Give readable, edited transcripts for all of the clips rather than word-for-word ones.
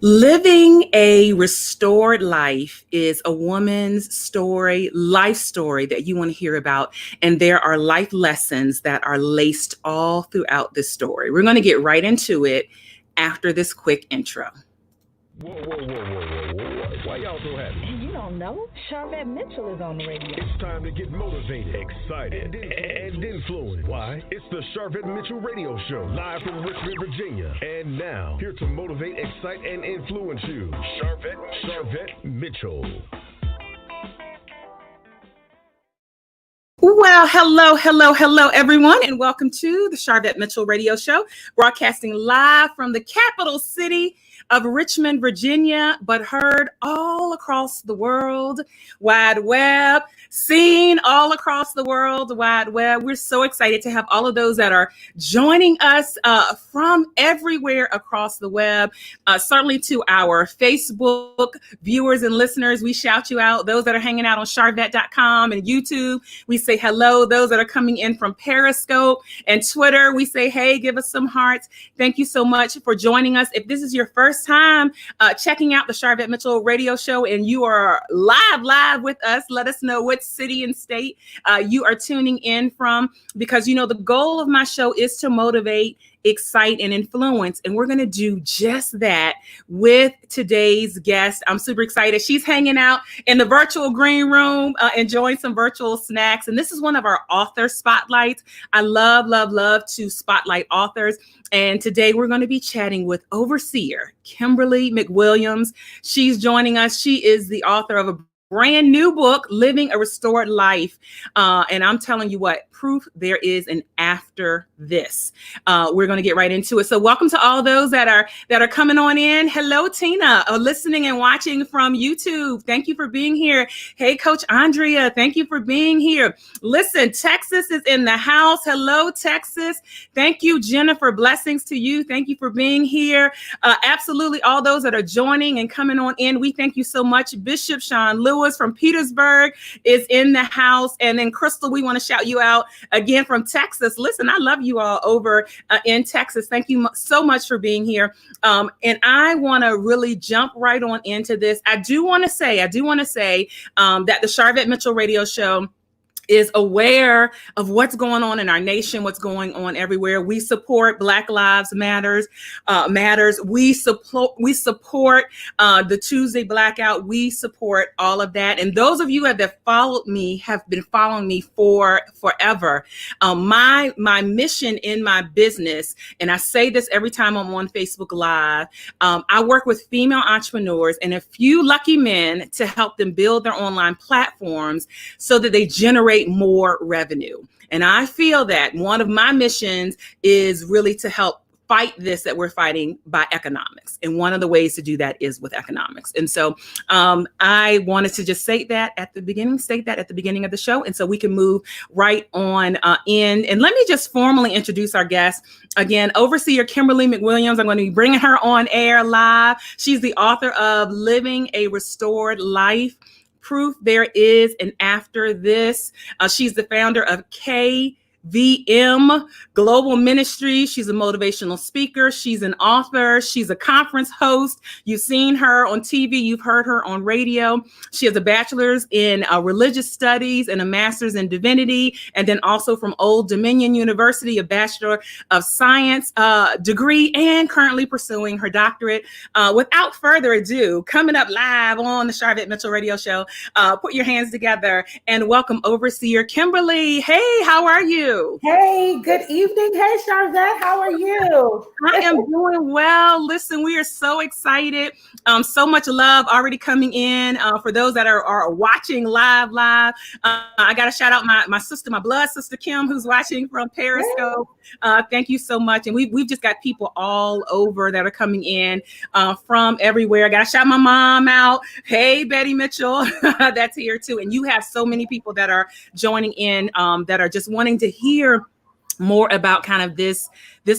Living a restored life is a woman's story, life story that you want to hear about. And there are life lessons that are laced all throughout this story. We're going to get right into it after this quick intro. Whoa. Why y'all so happy? You don't know? Sharvette Mitchell is on the radio. It's time to get motivated, excited, and influenced. Why? It's the Sharvette Mitchell Radio Show, live from Richmond, Virginia. And now, here to motivate, excite, and influence you, Sharvette Mitchell. Well, hello, everyone, and welcome to the Sharvette Mitchell Radio Show, broadcasting live from the capital city of Richmond, Virginia, but heard all across the world wide web, seen all across the world wide web. We're so excited to have all of those that are joining us from everywhere across the web. Certainly to our Facebook viewers and listeners, we shout you out. Those that are hanging out on Sharvette.com and YouTube, we say hello. Those that are coming in from Periscope and Twitter, we say, hey, give us some hearts. Thank you so much for joining us. If this is your first time checking out the Sharvette Mitchell Radio Show and you are live with us, let us know what city and state you are tuning in from, because you know the goal of my show is to motivate, excite, and influence. And we're going to do just that with today's guest. I'm super excited. She's hanging out in the virtual green room, enjoying some virtual snacks. And this is one of our author spotlights. I love to spotlight authors. And today we're going to be chatting with overseer Kimberly McWilliams. She's joining us. She is the author of a brand new book, Living a Restored Life. And I'm telling you what, proof there is an after this. We're going to get right into it. So welcome to all those that are coming on in. Hello, Tina, listening and watching from YouTube. Thank you for being here. Hey, Coach Andrea, thank you for being here. Listen, Texas is in the house. Hello, Texas. Thank you, Jennifer. Blessings to you. Thank you for being here. Absolutely, all those that are joining and coming on in, we thank you so much. Bishop Sean Lewis from Petersburg is in the house. And then Crystal, we want to shout you out again from Texas. Listen, I love you all over in Texas. Thank you so much for being here. And I want to really jump right on into this. I do want to say that the Sharvette Mitchell Radio Show is aware of what's going on in our nation, what's going on everywhere. We support Black Lives Matters. We support the Tuesday blackout. We support all of that. And those of you that followed me have been following me for forever. My mission in my business, and I say this every time I'm on Facebook Live, I work with female entrepreneurs and a few lucky men to help them build their online platforms so that they generate more revenue. And I feel that one of my missions is really to help fight this that we're fighting by economics. And one of the ways to do that is with economics. And so I wanted to just state that at the beginning of the show. And so we can move right on in. And let me just formally introduce our guest. Again, overseer Kimberly McWilliams. I'm going to be bringing her on air live. She's the author of Living a Restored Life, Proof There Is an After This. She's the founder of KVM Global Ministry. She's a motivational speaker. She's an author. She's a conference host. You've seen her on TV. You've heard her on radio. She has a bachelor's in religious studies and a master's in divinity. And then also from Old Dominion University, a bachelor of science degree, and currently pursuing her doctorate. Without further ado, coming up live on the Sharvette Mitchell Radio Show, put your hands together and welcome overseer Kimberly. Hey, how are you? Hey, good evening. Hey, Sharvette, how are you? I am doing well. Listen, we are so excited. So much love already coming in for those that are watching live. I got to shout out my sister, my blood sister, Kim, who's watching from Periscope. Thank you so much. And we've just got people all over that are coming in from everywhere. I got to shout my mom out. Hey, Betty Mitchell, that's here too. And you have so many people that are joining in that are just wanting to hear more about kind of this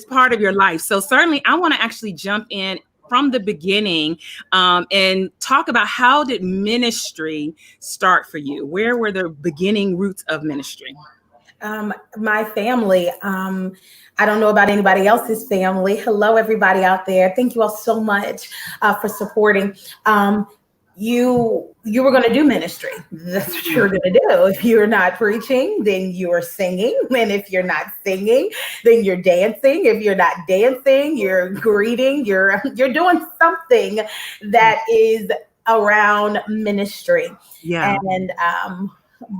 part of your life. So certainly I want to actually jump in from the beginning and talk about how did ministry start for you? Where were the beginning roots of ministry? My family. I don't know about anybody else's family. Hello, everybody out there. Thank you all so much for supporting. You were going to do ministry. That's what you were going to do. If you're not preaching, then you are singing. And if you're not singing, then you're dancing. If you're not dancing, you're greeting. You're doing something that is around ministry. Yeah. And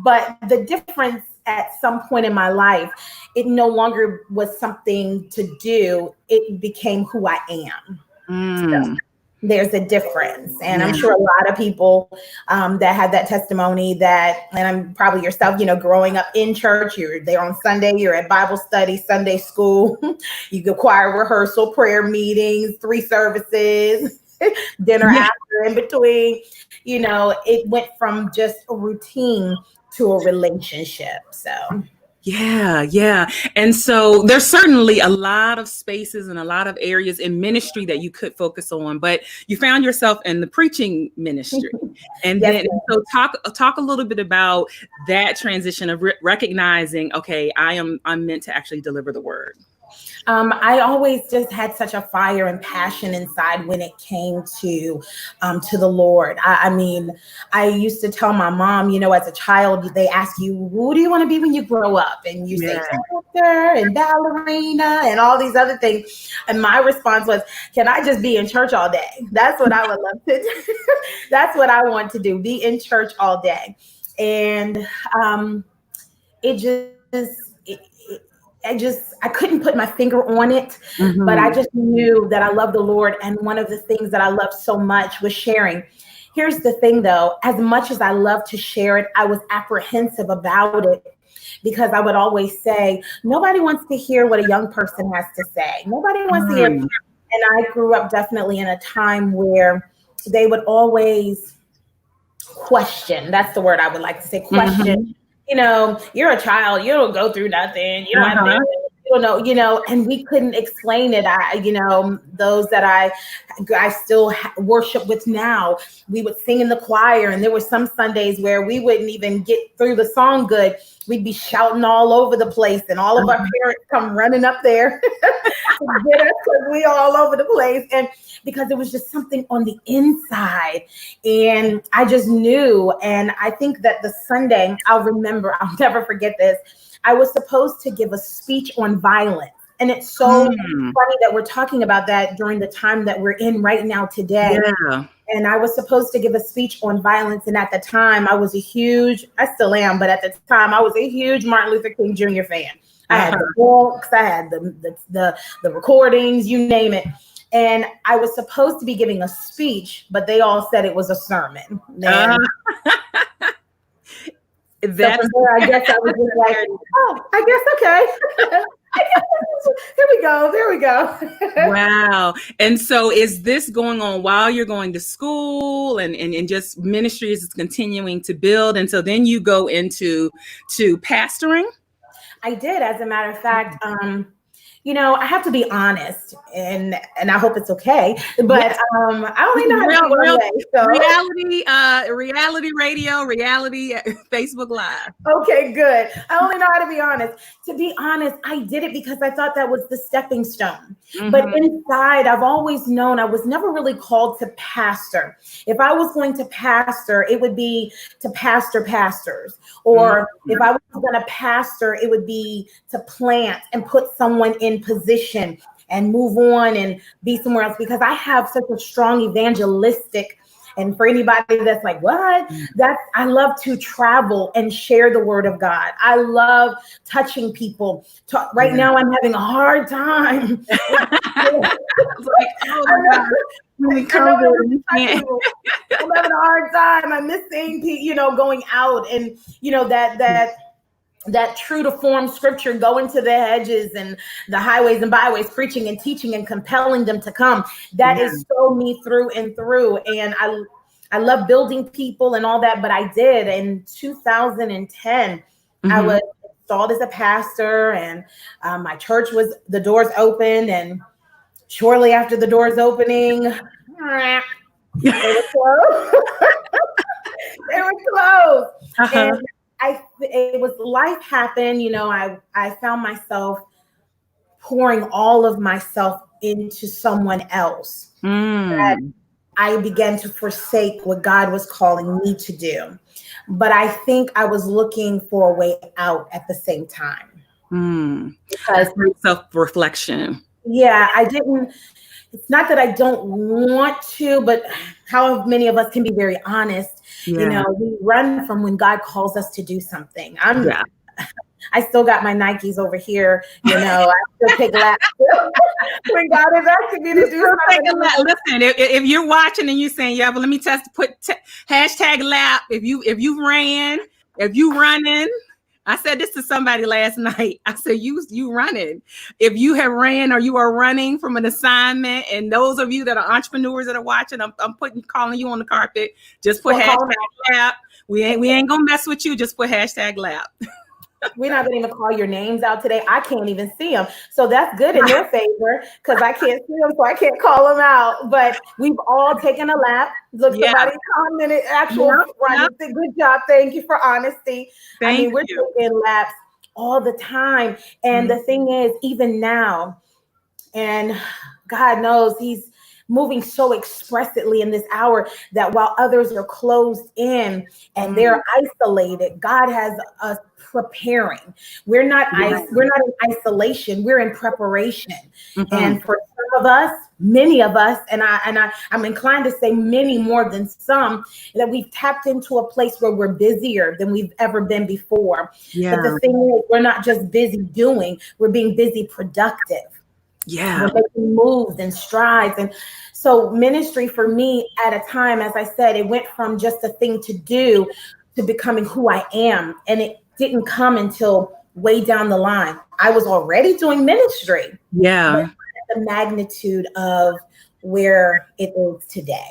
but the difference at some point in my life, it no longer was something to do. It became who I am. So there's a difference. And I'm sure a lot of people that had that testimony and I'm probably yourself, growing up in church, you're there on Sunday, you're at Bible study, Sunday school, you go choir rehearsal, prayer meetings, 3 services, dinner after, in between, it went from just a routine to a relationship. So Yeah. And so there's certainly a lot of spaces and a lot of areas in ministry that you could focus on, but you found yourself in the preaching ministry. And then so talk a little bit about that transition of recognizing, okay, I'm meant to actually deliver the word. I always just had such a fire and passion inside when it came to the Lord. I mean, I used to tell my mom, as a child, they ask you, who do you want to be when you grow up? And you say actor and ballerina and all these other things. And my response was, can I just be in church all day? That's what I would love to do. That's what I want to do, be in church all day. And I couldn't put my finger on it, but I just knew that I love the Lord. And one of the things that I loved so much was sharing. Here's the thing though, as much as I love to share it, I was apprehensive about it because I would always say, nobody wants to hear what a young person has to say. Nobody wants to hear. And I grew up definitely in a time where they would always question. That's the word I would like to say, question. You're a child, you don't go through nothing, you don't have to, you don't know, and we couldn't explain it. Those that I still worship with now, we would sing in the choir, and there were some Sundays where we wouldn't even get through the song good. We'd be shouting all over the place, and all of our parents come running up there to get us because we all over the place. And because it was just something on the inside, and I just knew. And I think that the Sunday, I'll never forget this. I was supposed to give a speech on violence. And it's so funny that we're talking about that during the time that we're in right now today. Yeah. And I was supposed to give a speech on violence. And at the time, I still am, but at the time, I was a huge Martin Luther King Jr. fan. I had the books, I had the recordings, you name it. And I was supposed to be giving a speech, but they all said it was a sermon. So from there, I guess I was just like, I guess, okay. There we go. Wow. And so is this going on while you're going to school and just ministry is continuing to build? And so then you go into pastoring? I did. As a matter of fact, I have to be honest, and I hope it's okay, but I only know how to do one way. So reality radio, reality Facebook Live. Okay, good. I only know how to be honest. To be honest, I did it because I thought that was the stepping stone. But inside, I've always known I was never really called to pastor. If I was going to pastor, it would be to pastor pastors. Or if I was going to pastor, it would be to plant and put someone in position and move on and be somewhere else, because I have such a strong evangelistic. And for anybody that's like, what? I love to travel and share the word of God. I love touching people. Right now, I'm having a hard time. I'm having a hard time. I miss seeing people, going out and, that true to form scripture, going to the hedges and the highways and byways, preaching and teaching and compelling them to come. That is so me through and through. And I love building people and all that, but I did in 2010, I was installed as a pastor, and my church the doors opened, and shortly after the doors opening, they were closed. They were closed. And it was life happened. I found myself pouring all of myself into someone else. That I began to forsake what God was calling me to do. But I think I was looking for a way out at the same time. Because self-reflection. Yeah, I didn't. It's not that I don't want to, but how many of us can be very honest? Yeah. We run from when God calls us to do something. I still got my Nikes over here. I still take laps when God is asking me to do something. Listen, if you're watching and you're saying, yeah, but let me put hashtag lap. If you running. I said this to somebody last night. I said, you running. If you have ran or you are running from an assignment, and those of you that are entrepreneurs that are watching, I'm calling you on the carpet. Just put hashtag lap. We ain't gonna mess with you. Just put hashtag lap. We're not going to even call your names out today. I can't even see them. So that's good in your favor because I can't see them, so I can't call them out. But we've all taken a lap. Look, somebody commented running. Good job. Thank you for honesty. We're taking laps all the time. And the thing is, even now, and God knows He's moving so expressively in this hour that while others are closed in and they're isolated, God has us preparing. We're not in isolation, we're in preparation. And for some of us, many of us, and I'm inclined to say many more than some, that we've tapped into a place where we're busier than we've ever been before. But the thing is, we're not just busy doing, we're being busy productive. We're making moves and strides. And so ministry for me at a time, as I said, it went from just a thing to do to becoming who I am. And it didn't come until way down the line. I was already doing ministry. But the magnitude of where it is today.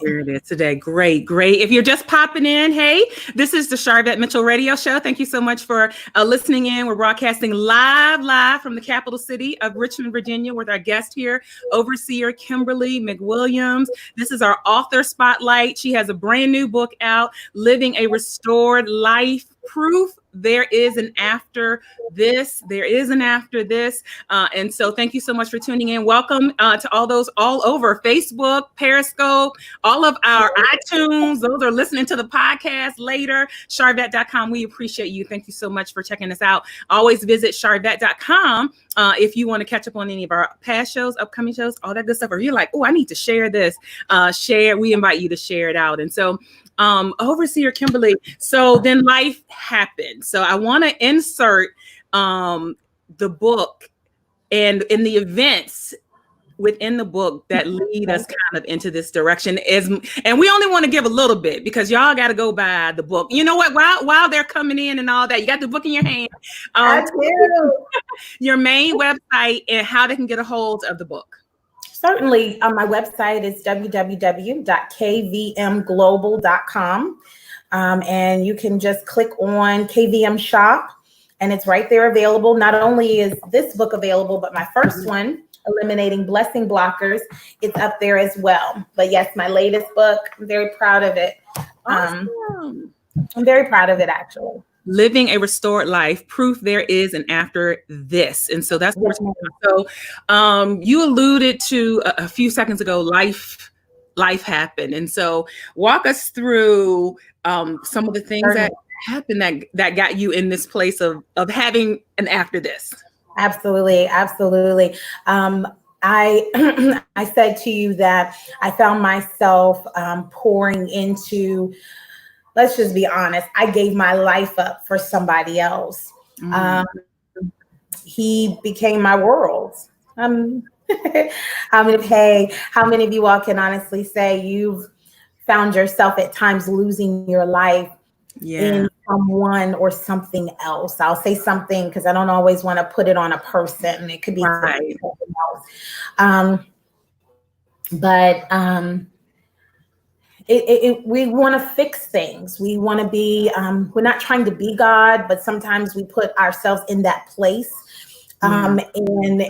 Great. If you're just popping in, hey, this is the Sharvette Mitchell Radio Show. Thank you so much for listening in. We're broadcasting live from the capital city of Richmond, Virginia, with our guest here, Overseer Kimberly McWilliams. This is our author spotlight. She has a brand new book out, Living a Restored Life. Proof there is an after this. And so thank you so much for tuning in. Welcome to all those all over Facebook, Periscope, all of our iTunes. Those are listening to the podcast later. Sharvette.com. We appreciate you. Thank you so much for checking us out. Always visit Sharvette.com if you want to catch up on any of our past shows, upcoming shows, all that good stuff. Or you're like, oh, I need to share this. We invite you to share it out. And so Overseer Kimberly, so then life happened. So I want to insert the book and in the events within the book that lead us kind of into this direction. And we only want to give a little bit because y'all got to go buy the book. You know what? While they're coming in and all that, you got the book in your hand. I do. Your main website and how they can get a hold of the book. Certainly, my website is www.kvmglobal.com. And you can just click on KVM Shop, and it's right there available. Not only is this book available, but my first one, Eliminating Blessing Blockers, it's up there as well. But yes, my latest book, I'm very proud of it. Awesome. I'm very proud of it, actually. Living a Restored Life, Proof There Is an After This. And so that's what we're talking about. So you alluded to a few seconds ago, life happened. And so walk us through some of the things that happened that got you in this place of having an after this. Absolutely. I said to you that I found myself pouring into, let's just be honest, I gave my life up for somebody else. He became my world. How many of you all can honestly say you've found yourself at times losing your life in someone or something else? I'll say something because I don't always want to put it on a person. It could be something else. We want to fix things. We want to be, we're not trying to be God, but sometimes we put ourselves in that place. And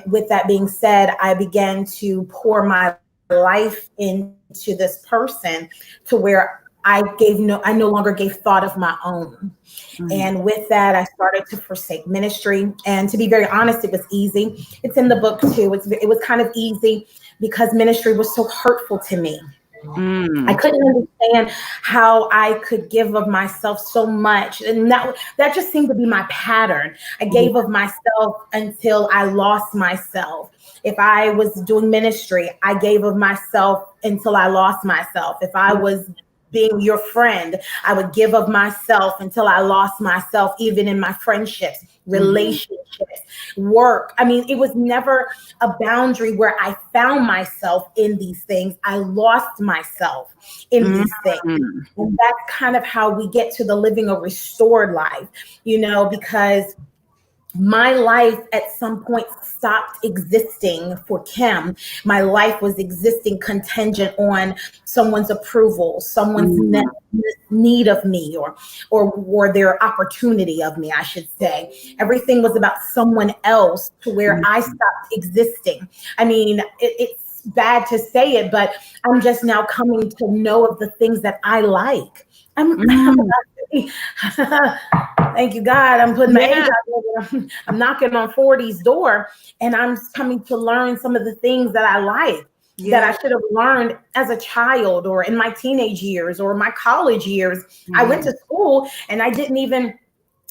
with that being said, I began to pour my life into this person to where I no longer gave thought of my own. And with that, I started to forsake ministry. And to be very honest, it was easy. It's in the book too. It was kind of easy because ministry was so hurtful to me. I couldn't understand how I could give of myself so much. And that just seemed to be my pattern. I gave of myself until I lost myself. If I was doing ministry, I gave of myself until I lost myself. If I was being your friend, I would give of myself until I lost myself, even in my friendships, relationships, work. I mean, it was never a boundary where I found myself in these things. I lost myself in these things. And that's kind of how we get to the living a restored life, because my life at some point stopped existing for Kim. My life was existing contingent on someone's approval, someone's need of me, or their opportunity of me, I should say. Everything was about someone else to where I stopped existing. I mean, it's bad to say it, but I'm just now coming to know of the things that I like. Thank you, God. I'm putting my age out there. I'm knocking on 40's door, and I'm coming to learn some of the things that I like that I should have learned as a child or in my teenage years or my college years. I went to school, and I didn't even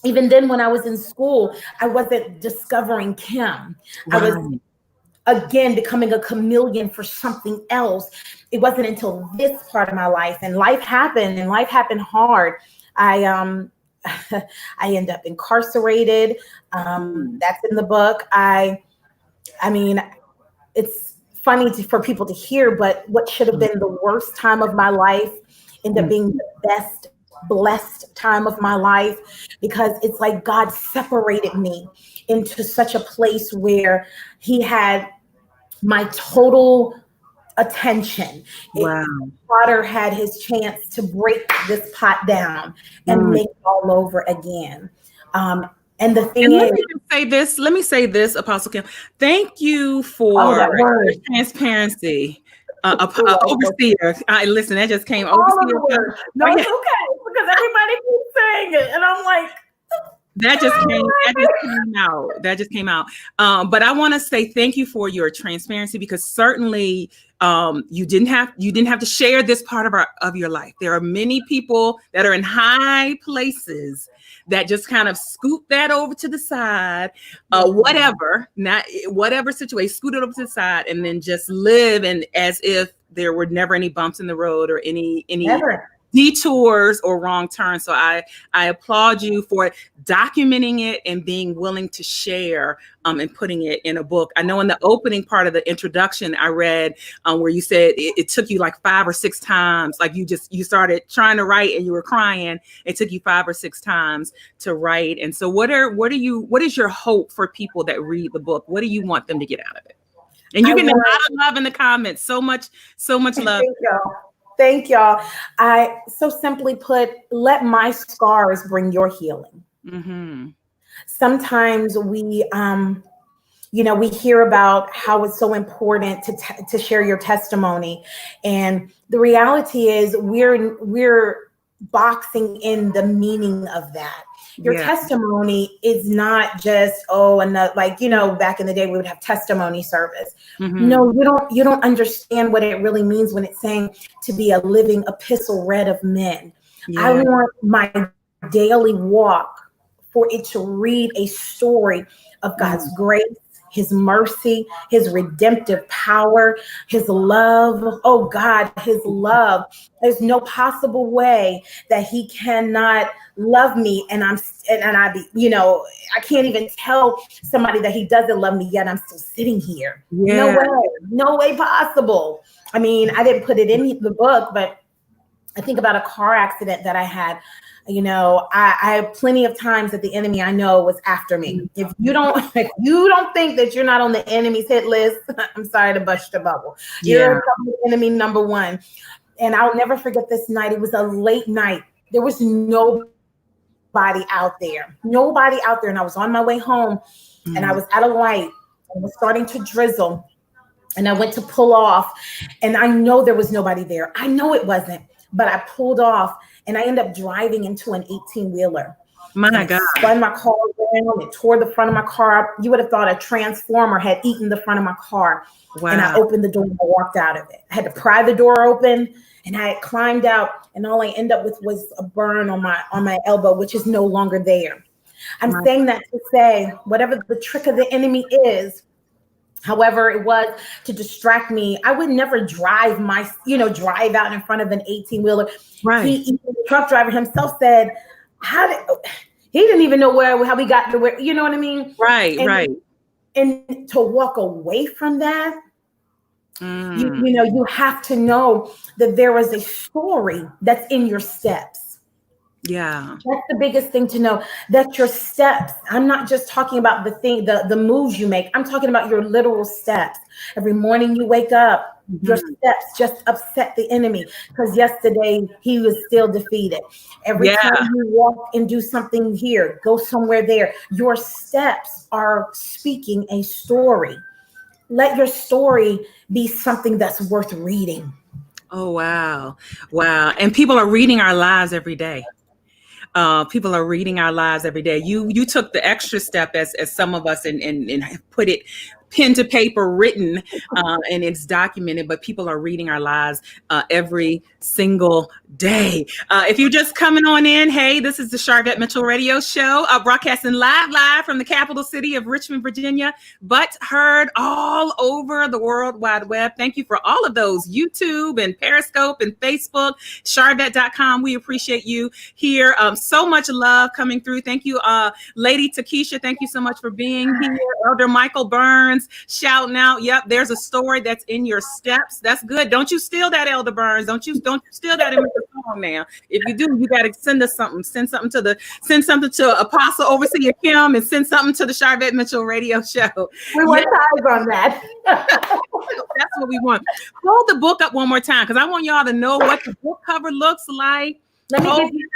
then when I was in school, I wasn't discovering Kim. I was again becoming a chameleon for something else. It wasn't until this part of my life, and life happened hard. I end up incarcerated. That's in the book. I mean, it's funny for people to hear, but what should have been the worst time of my life ended up being the best, blessed time of my life, because it's like God separated me into such a place where he had my total attention. Potter had his chance to break this pot down and make it all over again. And the thing is, let me say this, Apostle Kim. Thank you for your transparency. Overseer. Listen, that just came overseer. No, it's okay, because everybody keeps saying it, and I'm like, That just came out. But I want to say thank you for your transparency, because certainly you didn't have to share this part of your life. There are many people that are in high places that just kind of scoot that over to the side, whatever situation, scoot it over to the side, and then just live and as if there were never any bumps in the road or any detours or wrong turns. So I applaud you for documenting it and being willing to share and putting it in a book. I know in the opening part of the introduction I read where you said it took you like 5 or 6 times, like you started trying to write and you were crying. It took you 5 or 6 times to write. And so what is your hope for people that read the book? What do you want them to get out of it? And you get a lot of love in the comments. So much love. Thank y'all. I so simply put, let my scars bring your healing. Sometimes we hear about how it's so important to share your testimony, and the reality is we're boxing in the meaning of that. Your testimony is not just, back in the day we would have testimony service. No, you don't understand what it really means when it's saying to be a living epistle read of men. I want my daily walk for it to read a story of God's grace, his mercy, his redemptive power, his love. Oh God, his love. There's no possible way that he cannot love me, and I can't even tell somebody that he doesn't love me, yet I'm still sitting here. No way possible. I mean, I didn't put it in the book, but I think about a car accident that I had. I have plenty of times that the enemy I know was after me. If you don't think that you're not on the enemy's hit list, I'm sorry to bust your bubble. You're enemy number one. And I'll never forget this night. It was a late night. There was nobody out there. And I was on my way home, and I was at a light, and it was starting to drizzle, and I went to pull off, and I know there was nobody there. I know it wasn't. but I pulled off and I ended up driving into an 18-wheeler. My God. Spun my car around. It tore the front of my car up. You would have thought a transformer had eaten the front of my car. Wow. And I opened the door and I walked out of it. I had to pry the door open and I had climbed out, and all I ended up with was a burn on my elbow, which is no longer there. I'm saying that to say, whatever the trick of the enemy is, however it was to distract me, I would never drive drive out in front of an 18-wheeler. Right. The truck driver himself said, he didn't even know how we got to where, you know what I mean? Right, right. And to walk away from that, you have to know that there is a story that's in your steps. Yeah. That's the biggest thing to know, that your steps, I'm not just talking about the moves you make. I'm talking about your literal steps. Every morning you wake up, your steps just upset the enemy, because yesterday he was still defeated. Every time you walk and do something here, go somewhere there, your steps are speaking a story. Let your story be something that's worth reading. Oh, wow. Wow. And people are reading our lives every day. People are reading our lives every day. You took the extra step as some of us and put it pen to paper, written, and it's documented, but people are reading our lives every single day. If you're just coming on in, hey, this is the Sharvette Mitchell Radio Show, broadcasting live from the capital city of Richmond, Virginia, but heard all over the World Wide Web. Thank you for all of those, YouTube and Periscope and Facebook, Sharvette.com. We appreciate you here. So much love coming through. Thank you, Lady Takesha. Thank you so much for being here. Elder Michael Burns shouting out. Yep, there's a story that's in your steps. That's good. Don't you steal that, Elder Burns. Don't you steal that in the song now. If you do, you got to send us something. Send something to Apostle Overseer Kim, and send something to the Sharvette Mitchell Radio Show. We want eyes on that. That's what we want. Hold the book up one more time, because I want y'all to know what the book cover looks like. Let me give you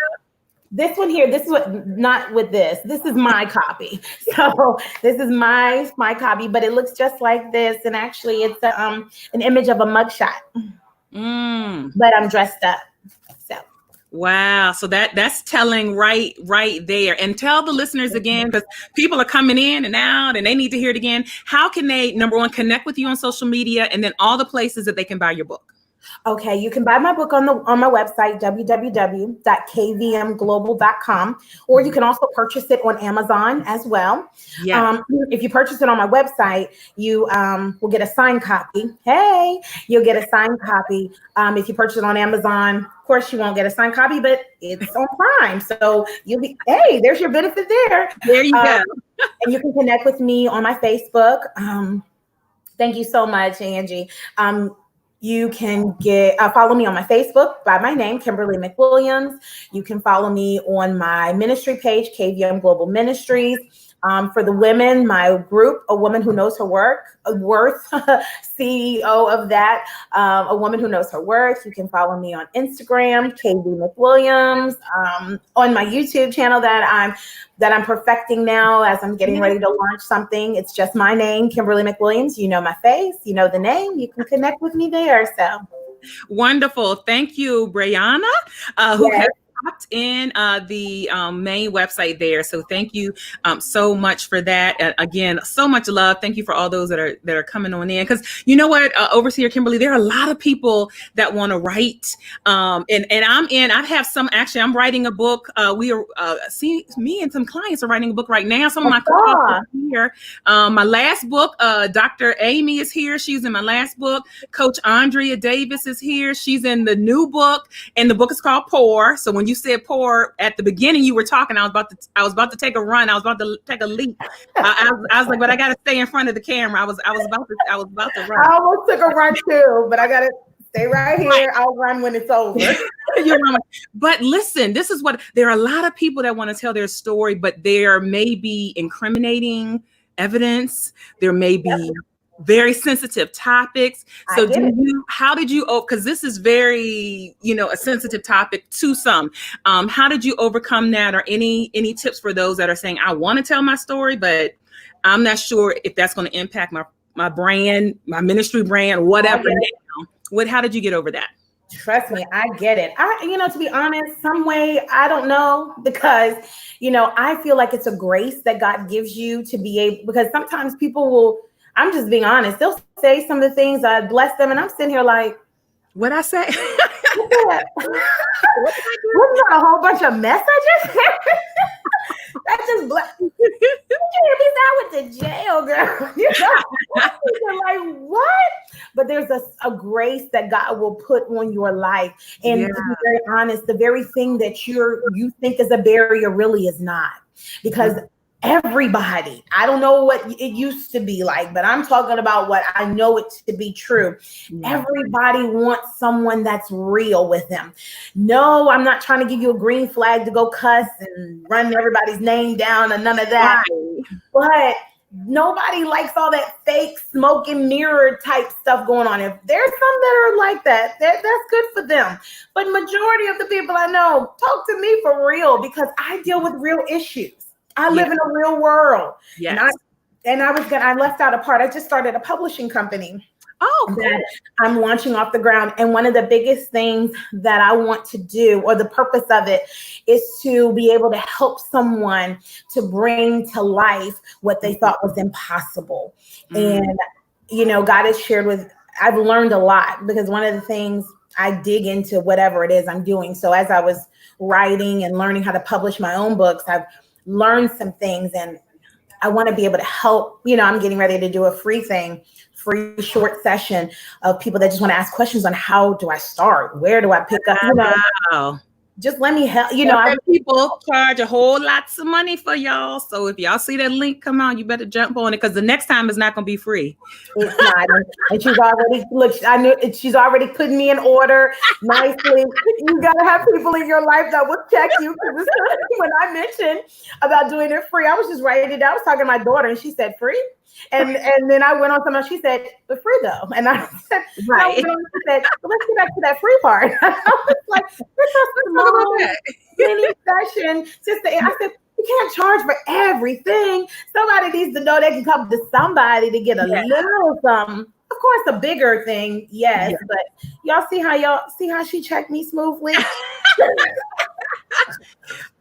this one here. This is not with this. This is my copy. So this is my copy, but it looks just like this. And actually, it's an image of a mugshot. But I'm dressed up. So wow. So that's telling right there. And tell the listeners again, because people are coming in and out and they need to hear it again. How can they, number one, connect with you on social media, and then all the places that they can buy your book? Okay, you can buy my book on my website, www.kvmglobal.com, or you can also purchase it on Amazon as well. Yeah. If you purchase it on my website, you will get a signed copy. Hey, you'll get a signed copy. If you purchase it on Amazon, of course, you won't get a signed copy, but it's on Prime. So there's your benefit there. There you go. And you can connect with me on my Facebook. Thank you so much, Angie. You can follow me on my Facebook by my name, Kimberly McWilliams. You can follow me on my ministry page, KVM Global Ministries. For the women, my group, A Woman Who Knows Her Worth, CEO of that, A Woman Who Knows Her Worth. You can follow me on Instagram, KV McWilliams, on my YouTube channel that I'm perfecting now as I'm getting ready to launch something. It's just my name, Kimberly McWilliams. You know my face, you know the name. You can connect with me there. So wonderful. Thank you, Brianna, who has popped in the main website there. So thank you so much for that. Again, so much love. Thank you for all those that are coming on in. Because you know what, Overseer Kimberly, there are a lot of people that want to write. And I have some, actually, I'm writing a book. We are me and some clients are writing a book right now. Some of my clients are here. My last book, Dr. Amy is here. She's in my last book. Coach Andrea Davis is here. She's in the new book, and the book is called Pour. So when you said pour at the beginning, you were talking, I was about to take a run. I was about to take a leap. I was like, but I got to stay in front of the camera. I was about to run. I almost took a run too, but I got to stay right here. Right. I'll run when it's over. But listen, this is what, there are a lot of people that want to tell their story, but there may be incriminating evidence. There may be very sensitive topics. So how did you, because this is very, a sensitive topic to some, how did you overcome that, or any tips for those that are saying, I want to tell my story, but I'm not sure if that's going to impact my brand, my ministry brand, whatever. How did you get over that? Trust me, I get it. To be honest, some way, I don't know, because, I feel like it's a grace that God gives you to be able, because sometimes people will, I'm just being honest, they'll say some of the things, I bless them, and I'm sitting here like, What'd I say? Wasn't that a whole bunch of messages? That's just black. You hear me out with the jail, girl. You're like, what? But there's a grace that God will put on your life. And to be very honest, the very thing that you think is a barrier really is not. Because everybody, I don't know what it used to be like, but I'm talking about what I know it to be true. Everybody wants someone that's real with them. No, I'm not trying to give you a green flag to go cuss and run everybody's name down and none of that. But nobody likes all that fake smoke and mirror type stuff going on. If there's some that are like that, that's good for them. But majority of the people I know talk to me for real, because I deal with real issues. I live in a real world. Yes. And I left out a part. I just started a publishing company. Oh, cool. That I'm launching off the ground. And one of the biggest things that I want to do, or the purpose of it, is to be able to help someone to bring to life what they thought was impossible. And, God has shared I've learned a lot, because one of the things I dig into whatever it is I'm doing. So as I was writing and learning how to publish my own books, I've learned some things, and I want to be able to help. I'm getting ready to do a free short session of people that just want to ask questions on how do I start? Where do I pick up? Wow. Just let me help. People charge a whole lots of money for y'all. So if y'all see that link come out, you better jump on it, because the next time it's not going to be free. It's not. And she's already I knew she's already putting me in order nicely. You gotta have people in your life that will check you. When I mentioned about doing it free, I was just writing it down. I was talking to my daughter, and she said free. And then I went on something else. She said, but free though. And I said, right. She said, well, let's get back to that free part. I was like, let's talk about mini session. I said, you can't charge for everything. Somebody needs to know they can come to somebody to get a little something. Of course, a bigger thing, yes. But y'all see how she checked me smoothly?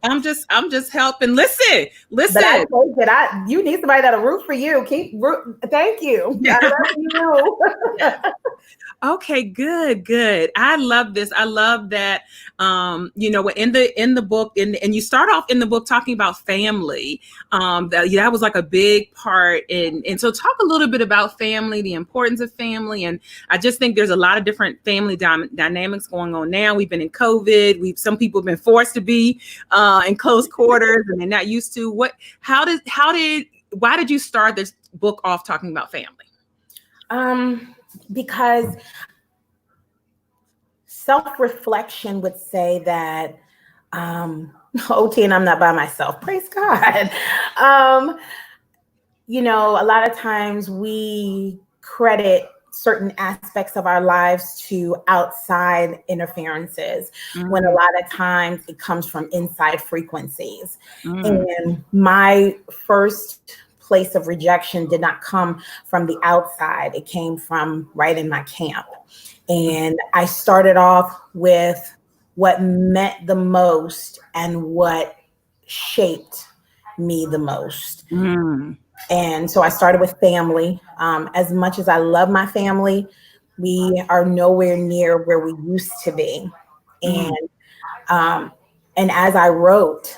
I'm just helping. Listen. You need somebody that'll root for you. Thank you. I love you. Okay, good. I love this. I love that. In the book, and you start off in the book talking about family. That was like a big part. And so talk a little bit about family, the importance of family. And I just think there's a lot of different family dynamics going on now. We've been in COVID. Some people have been forced to be in close quarters, and they're not used to. Why did you start this book off talking about family? Because self-reflection would say that, OT, and I'm not by myself, praise God. A lot of times we credit certain aspects of our lives to outside interferences, when a lot of times it comes from inside frequencies. And my first place of rejection did not come from the outside. It came from right in my camp. And I started off with what meant the most and what shaped me the most. And so I started with family. As much as I love my family, we are nowhere near where we used to be. And as I wrote,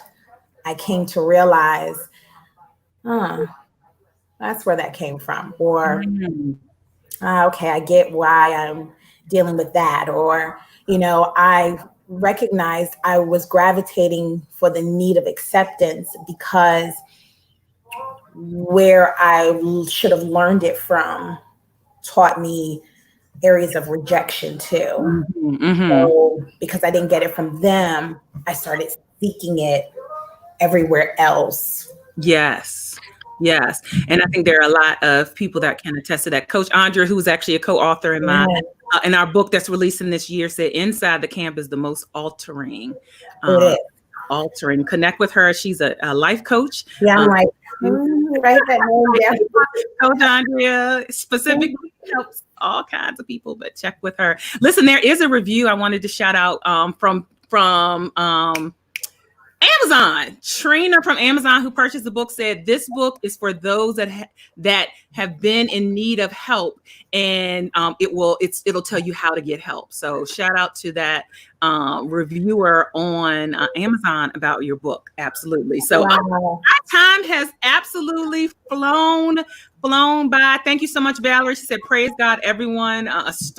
I came to realize, that's where that came from. Or, okay, I get why I'm dealing with that. Or, I recognized I was gravitating for the need of acceptance, because where I should have learned it from taught me areas of rejection too. So because I didn't get it from them, I started seeking it everywhere else. Yes. And I think there are a lot of people that can attest to that. Coach Andrea, who's actually a co-author in in our book that's releasing this year, said inside the camp is the most altering. Connect with her. She's a life coach. Yeah, I'm like, Write that name down. Coach Andrea specifically helps all kinds of people, but check with her. Listen, there is a review I wanted to shout out from Amazon. Trina from Amazon, who purchased the book, said this book is for those that have been in need of help, and it'll tell you how to get help. So shout out to that reviewer on Amazon about your book. Absolutely. So our time has absolutely flown by. Thank you so much, Valerie. She said, praise God, everyone. It's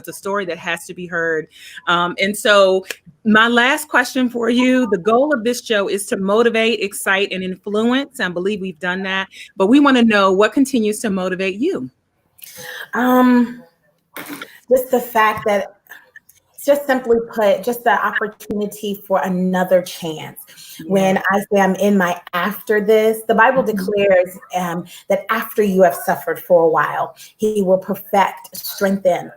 a story that has to be heard. And so my last question for you, the goal of this show is to motivate, excite, and influence. I believe we've done that, but we want to know what continues to motivate you. Just the fact that, just simply put, just the opportunity for another chance. When I say I'm in my after this, the Bible declares that after you have suffered for a while, he will perfect, strengthen,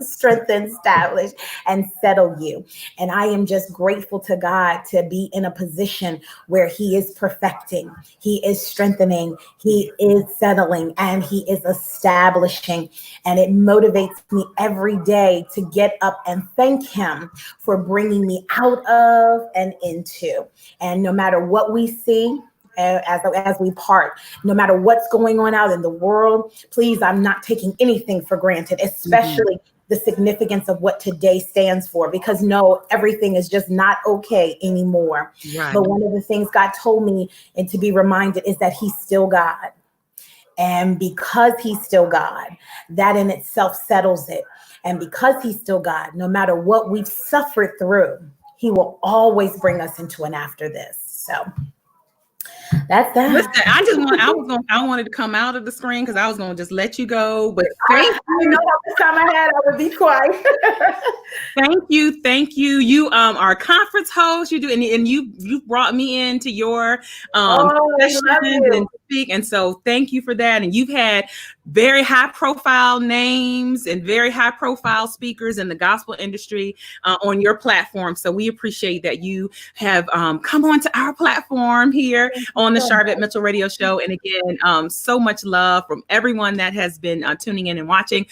strengthen, establish, and settle you. And I am just grateful to God to be in a position where he is perfecting, he is strengthening, he is settling, and he is establishing. And it motivates me every day to get up and thank him for bringing me out of and into. And no matter what we see, as we part, no matter what's going on out in the world, please, I'm not taking anything for granted, especially the significance of what today stands for, because no, everything is just not okay anymore. Right. But one of the things God told me and to be reminded is that he's still God. And because he's still God, that in itself settles it. And because he's still God, no matter what we've suffered through, he will always bring us into an after this. So that's that. Listen, I wanted to come out of the screen because I was going to just let you go. But thank you. I know how much time I had, I would be quiet. Thank you. You are a conference host. You do, and you brought me into your sessions and speak. And so thank you for that. And you've had very high profile names and very high profile speakers in the gospel industry on your platform. So we appreciate that you have come onto our platform here on the Sharvette Mitchell Radio Show. And again, so much love from everyone that has been tuning in and watching.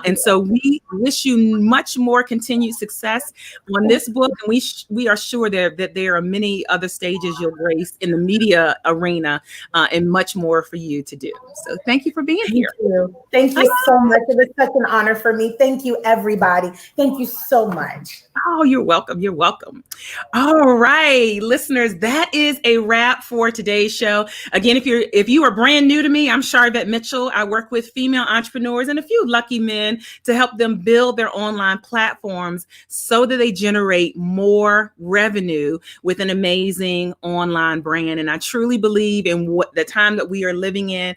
And so we wish you much more continued success on this book. And we are sure that there are many other stages you'll grace in the media arena and much more for you to do. So thank you for being here. Thank you so much. It was such an honor for me. Thank you, everybody. Thank you so much. Oh, you're welcome. You're welcome. All right, listeners, that is a wrap for today's show. Again, if you are brand new to me, I'm Sharvette Mitchell. I work with female entrepreneurs and a few lucky men to help them build their online platforms so that they generate more revenue with an amazing online brand. And I truly believe in what the time that we are living in,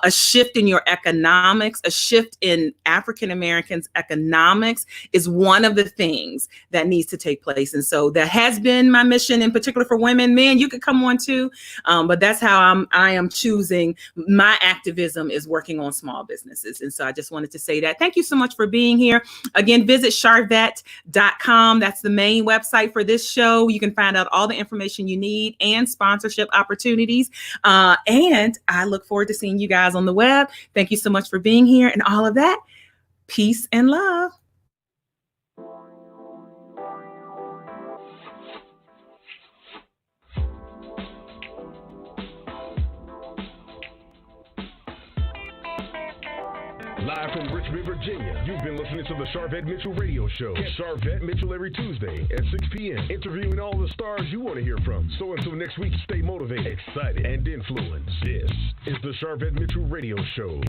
a shift in your economics, a shift in African Americans' economics is one of the things that needs to take place. And so that has been my mission, in particular for women. Men, you could come on too, but that's how I am choosing. My activism is working on small businesses. And so I just wanted to say that. Thank you so much for being here. Again, visit Sharvette.com. That's the main website for this show. You can find out all the information you need and sponsorship opportunities. And I look forward to seeing you guys on the web. Thank you so much for being here and all of that. Peace and love. Live from Richmond, Virginia, you've been listening to the Sharvette Mitchell Radio Show. Get Sharvette Mitchell every Tuesday at 6 p.m. interviewing all the stars you want to hear from. So until next week, stay motivated, excited, and influenced. This is the Sharvette Mitchell Radio Show.